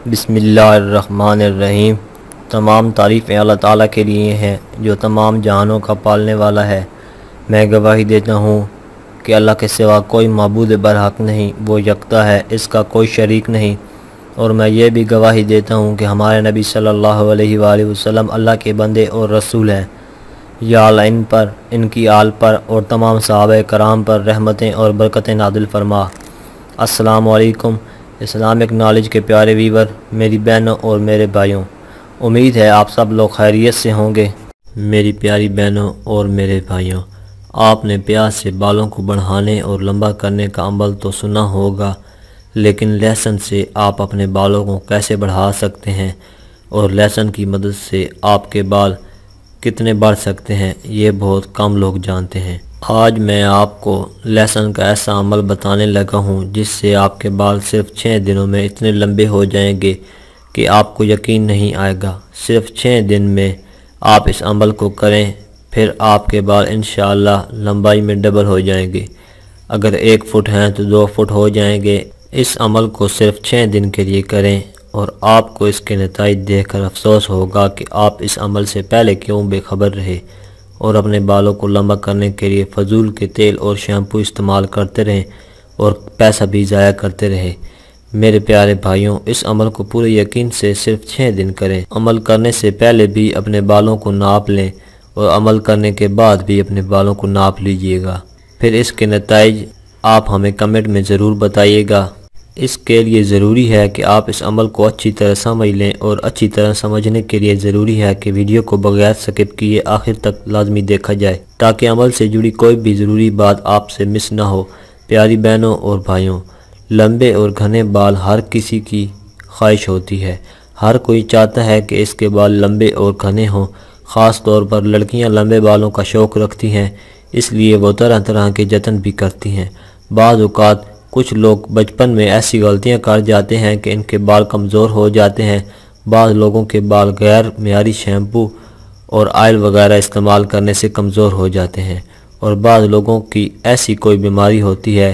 بسم اللہ الرحمن الرحیم۔ تمام تعریفیں اللہ تعالیٰ کے لیے ہیں جو تمام جہانوں کا پالنے والا ہے۔ میں گواہی دیتا ہوں کہ اللہ کے سوا کوئی معبود برحق نہیں، وہ یکتا ہے، اس کا کوئی شریک نہیں۔ اور میں یہ بھی گواہی دیتا ہوں کہ ہمارے نبی صلی اللہ علیہ وآلہ وسلم اللہ کے بندے اور رسول ہیں۔ یا اللہ ان پر، ان کی آل پر اور تمام صحابہ کرام پر رحمتیں اور برکتیں نازل فرما۔ السلام علیکم اسلامک نالج کے پیارے ویور، میری بہنوں اور میرے بھائیوں، امید ہے آپ سب لوگ خیریت سے ہوں گے۔ میری پیاری بہنوں اور میرے بھائیوں، آپ نے پیاز سے بالوں کو بڑھانے اور لمبا کرنے کا عمل تو سنا ہوگا، لیکن لہسن سے آپ اپنے بالوں کو کیسے بڑھا سکتے ہیں اور لہسن کی مدد سے آپ کے بال کتنے بڑھ سکتے ہیں، یہ بہت کم لوگ جانتے ہیں۔ آج میں آپ کو لہسن کا ایسا عمل بتانے لگا ہوں جس سے آپ کے بال صرف 6 دنوں میں اتنے لمبے ہو جائیں گے کہ آپ کو یقین نہیں آئے گا۔ صرف 6 دن میں آپ اس عمل کو کریں، پھر آپ کے بال انشاءاللہ لمبائی میں ڈبل ہو جائیں گے۔ اگر 1 فٹ ہیں تو 2 فٹ ہو جائیں گے۔ اس عمل کو صرف 6 دن کے لیے کریں اور آپ کو اس کے نتائج دیکھ کر افسوس ہوگا کہ آپ اس عمل سے پہلے کیوں بے خبر رہے اور اپنے بالوں کو لمبا کرنے کے لیے فضول کے تیل اور شیمپو استعمال کرتے رہیں اور پیسہ بھی ضائع کرتے رہے۔ میرے پیارے بھائیوں، اس عمل کو پورے یقین سے صرف 6 دن کریں۔ عمل کرنے سے پہلے بھی اپنے بالوں کو ناپ لیں اور عمل کرنے کے بعد بھی اپنے بالوں کو ناپ لیجئے گا۔ پھر اس کے نتائج آپ ہمیں کمنٹ میں ضرور بتائیے گا۔ اس کے لیے ضروری ہے کہ آپ اس عمل کو اچھی طرح سمجھ لیں، اور اچھی طرح سمجھنے کے لیے ضروری ہے کہ ویڈیو کو بغیر سکپ کیے آخر تک لازمی دیکھا جائے تاکہ عمل سے جڑی کوئی بھی ضروری بات آپ سے مس نہ ہو۔ پیاری بہنوں اور بھائیوں، لمبے اور گھنے بال ہر کسی کی خواہش ہوتی ہے۔ ہر کوئی چاہتا ہے کہ اس کے بال لمبے اور گھنے ہوں۔ خاص طور پر لڑکیاں لمبے بالوں کا شوق رکھتی ہیں، اس لیے وہ طرح طرح کے جتن بھی کرتی ہیں۔ بعض اوقات کچھ لوگ بچپن میں ایسی غلطیاں کر جاتے ہیں کہ ان کے بال کمزور ہو جاتے ہیں۔ بعض لوگوں کے بال غیر معیاری شیمپو اور آئل وغیرہ استعمال کرنے سے کمزور ہو جاتے ہیں، اور بعض لوگوں کی ایسی کوئی بیماری ہوتی ہے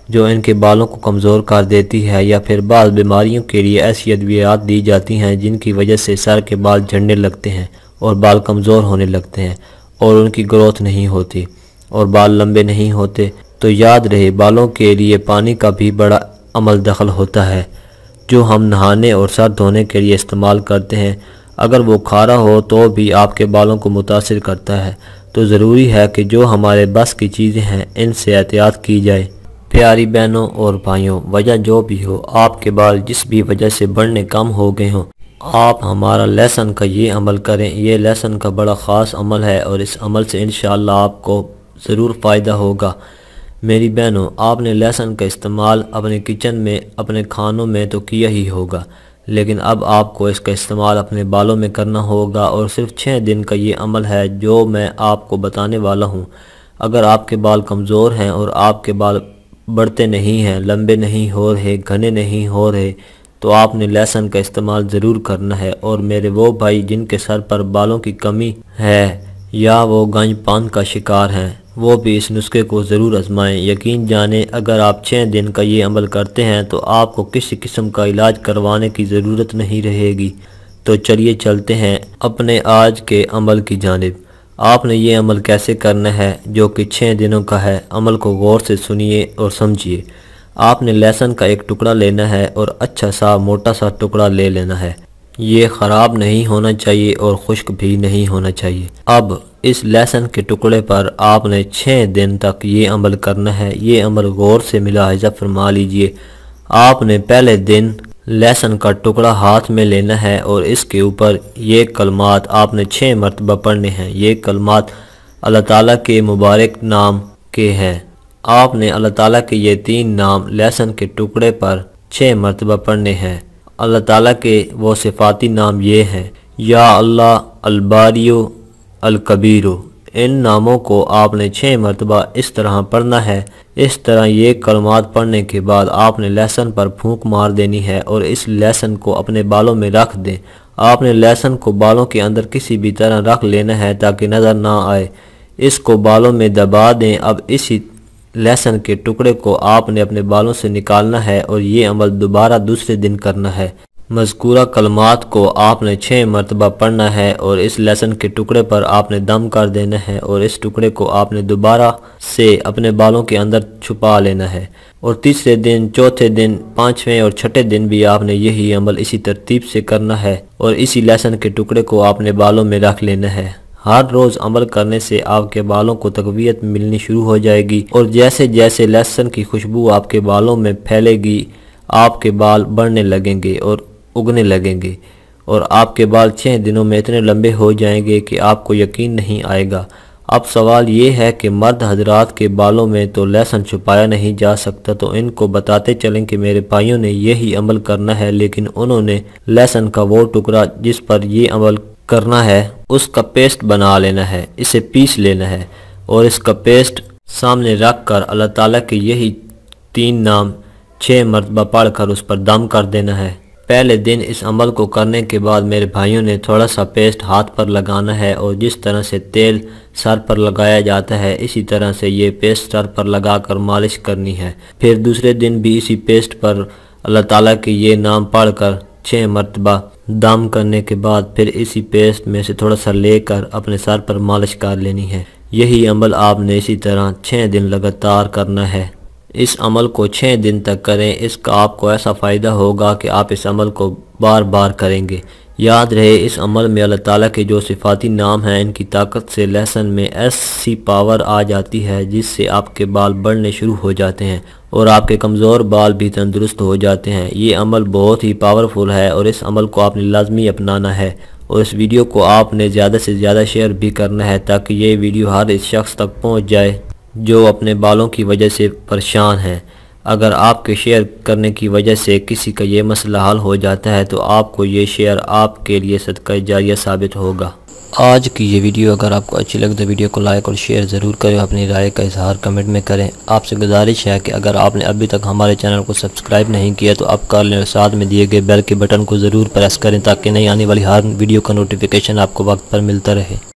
جو ان کے بالوں کو کمزور کر دیتی ہے، یا پھر بعض بیماریوں کے لیے ایسی ادویات دی جاتی ہیں جن کی وجہ سے سر کے بال جھڑنے لگتے ہیں اور بال کمزور ہونے لگتے ہیں اور ان کی گروتھ نہیں ہوتی اور بال لمبے نہیں ہوتے۔ تو یاد رہے، بالوں کے لیے پانی کا بھی بڑا عمل دخل ہوتا ہے جو ہم نہانے اور سر دھونے کے لیے استعمال کرتے ہیں۔ اگر وہ کھارا ہو تو بھی آپ کے بالوں کو متاثر کرتا ہے، تو ضروری ہے کہ جو ہمارے بس کی چیزیں ہیں ان سے احتیاط کی جائے۔ پیاری بہنوں اور بھائیوں، وجہ جو بھی ہو، آپ کے بال جس بھی وجہ سے بڑھنے کم ہو گئے ہوں، آپ ہمارا لہسن کا یہ عمل کریں۔ یہ لہسن کا بڑا خاص عمل ہے اور اس عمل سے انشاءاللہ آپ کو ضرور فائدہ ہوگا۔ میری بہنوں، آپ نے لہسن کا استعمال اپنے کچن میں، اپنے کھانوں میں تو کیا ہی ہوگا، لیکن اب آپ کو اس کا استعمال اپنے بالوں میں کرنا ہوگا، اور صرف 6 دن کا یہ عمل ہے جو میں آپ کو بتانے والا ہوں۔ اگر آپ کے بال کمزور ہیں اور آپ کے بال بڑھتے نہیں ہیں، لمبے نہیں ہو رہے، گھنے نہیں ہو رہے، تو آپ نے لہسن کا استعمال ضرور کرنا ہے۔ اور میرے وہ بھائی جن کے سر پر بالوں کی کمی ہے یا وہ گنج پان کا شکار ہیں، وہ بھی اس نسخے کو ضرور آزمائیں۔ یقین جانیں، اگر آپ 6 دن کا یہ عمل کرتے ہیں تو آپ کو کسی قسم کا علاج کروانے کی ضرورت نہیں رہے گی۔ تو چلیے چلتے ہیں اپنے آج کے عمل کی جانب۔ آپ نے یہ عمل کیسے کرنا ہے جو کہ 6 دنوں کا ہے، عمل کو غور سے سنیے اور سمجھیے۔ آپ نے لہسن کا ایک ٹکڑا لینا ہے اور اچھا سا موٹا سا ٹکڑا لے لینا ہے۔ یہ خراب نہیں ہونا چاہیے اور خشک بھی نہیں ہونا چاہیے۔ اب اس لہسن کے ٹکڑے پر آپ نے 6 دن تک یہ عمل کرنا ہے۔ یہ عمل غور سے ملاحظہ فرما لیجئے۔ آپ نے پہلے دن لہسن کا ٹکڑا ہاتھ میں لینا ہے اور اس کے اوپر یہ کلمات آپ نے 6 مرتبہ پڑھنے ہیں۔ یہ کلمات اللہ تعالیٰ کے مبارک نام کے ہیں۔ آپ نے اللہ تعالیٰ کے یہ 3 نام لہسن کے ٹکڑے پر 6 مرتبہ پڑھنے ہیں۔ اللہ تعالیٰ کے وہ صفاتی نام یہ ہیں: یا اللہ الباریو الکبیرو۔ ان ناموں کو آپ نے 6 مرتبہ اس طرح پڑھنا ہے۔ اس طرح یہ کلمات پڑھنے کے بعد آپ نے لہسن پر پھونک مار دینی ہے اور اس لہسن کو اپنے بالوں میں رکھ دیں۔ آپ نے لہسن کو بالوں کے اندر کسی بھی طرح رکھ لینا ہے تاکہ نظر نہ آئے۔ اس کو بالوں میں دبا دیں۔ اب اسی لہسن کے ٹکڑے کو آپ نے اپنے بالوں سے نکالنا ہے اور یہ عمل دوبارہ دوسرے دن کرنا ہے۔ مذکورہ کلمات کو آپ نے 6 مرتبہ پڑھنا ہے اور اس لیسن کے ٹکڑے پر آپ نے دم کر دینا ہے اور اس ٹکڑے کو آپ نے دوبارہ سے اپنے بالوں کے اندر چھپا لینا ہے، اور تیسرے دن، چوتھے دن، پانچویں اور چھٹے دن بھی آپ نے یہی عمل اسی ترتیب سے کرنا ہے اور اسی لیسن کے ٹکڑے کو آپ نے بالوں میں رکھ لینا ہے۔ ہر روز عمل کرنے سے آپ کے بالوں کو تقویت ملنی شروع ہو جائے گی، اور جیسے جیسے لیسن کی خوشبو آپ کے بالوں میں پھیلے گی آپ کے بال بڑھنے لگیں گے اور اگنے لگیں گے، اور آپ کے بال 6 دنوں میں اتنے لمبے ہو جائیں گے کہ آپ کو یقین نہیں آئے گا۔ اب سوال یہ ہے کہ مرد حضرات کے بالوں میں تو لہسن چھپایا نہیں جا سکتا، تو ان کو بتاتے چلیں کہ میرے بھائیوں نے یہی عمل کرنا ہے، لیکن انہوں نے لہسن کا وہ ٹکڑا جس پر یہ عمل کرنا ہے اس کا پیسٹ بنا لینا ہے، اسے پیس لینا ہے، اور اس کا پیسٹ سامنے رکھ کر اللہ تعالیٰ کے یہی 3 نام 6 مرتبہ پڑھ کر اس پر دم کر دینا ہے۔ پہلے دن اس عمل کو کرنے کے بعد میرے بھائیوں نے تھوڑا سا پیسٹ ہاتھ پر لگانا ہے، اور جس طرح سے تیل سر پر لگایا جاتا ہے اسی طرح سے یہ پیسٹ سر پر لگا کر مالش کرنی ہے۔ پھر دوسرے دن بھی اسی پیسٹ پر اللہ تعالیٰ کے یہ نام پڑھ کر 6 مرتبہ دم کرنے کے بعد پھر اسی پیسٹ میں سے تھوڑا سا لے کر اپنے سر پر مالش کر لینی ہے۔ یہی عمل آپ نے اسی طرح 6 دن لگاتار کرنا ہے۔ اس عمل کو 6 دن تک کریں، اس کا آپ کو ایسا فائدہ ہوگا کہ آپ اس عمل کو بار بار کریں گے۔ یاد رہے اس عمل میں اللہ تعالیٰ کے جو صفاتی نام ہیں ان کی طاقت سے لہسن میں ایسی پاور آ جاتی ہے جس سے آپ کے بال بڑھنے شروع ہو جاتے ہیں اور آپ کے کمزور بال بھی تندرست ہو جاتے ہیں۔ یہ عمل بہت ہی پاورفل ہے اور اس عمل کو آپ نے لازمی اپنانا ہے، اور اس ویڈیو کو آپ نے زیادہ سے زیادہ شیئر بھی کرنا ہے تاکہ یہ ویڈیو ہر اس شخص تک پہنچ جائے جو اپنے بالوں کی وجہ سے پریشان ہے۔ اگر آپ کے شیئر کرنے کی وجہ سے کسی کا یہ مسئلہ حل ہو جاتا ہے تو آپ کو یہ شیئر آپ کے لیے صدقہ جاریہ ثابت ہوگا۔ آج کی یہ ویڈیو اگر آپ کو اچھی لگے تو ویڈیو کو لائک اور شیئر ضرور کریں، اپنی رائے کا اظہار کمنٹ میں کریں۔ آپ سے گزارش ہے کہ اگر آپ نے ابھی تک ہمارے چینل کو سبسکرائب نہیں کیا تو اب کر لیں اور ساتھ میں دیے گئے بیل کے بٹن کو ضرور پریس کریں تاکہ نئی آنے والی ہر ویڈیو کا نوٹیفیکیشن آپ کو وقت پر ملتا رہے۔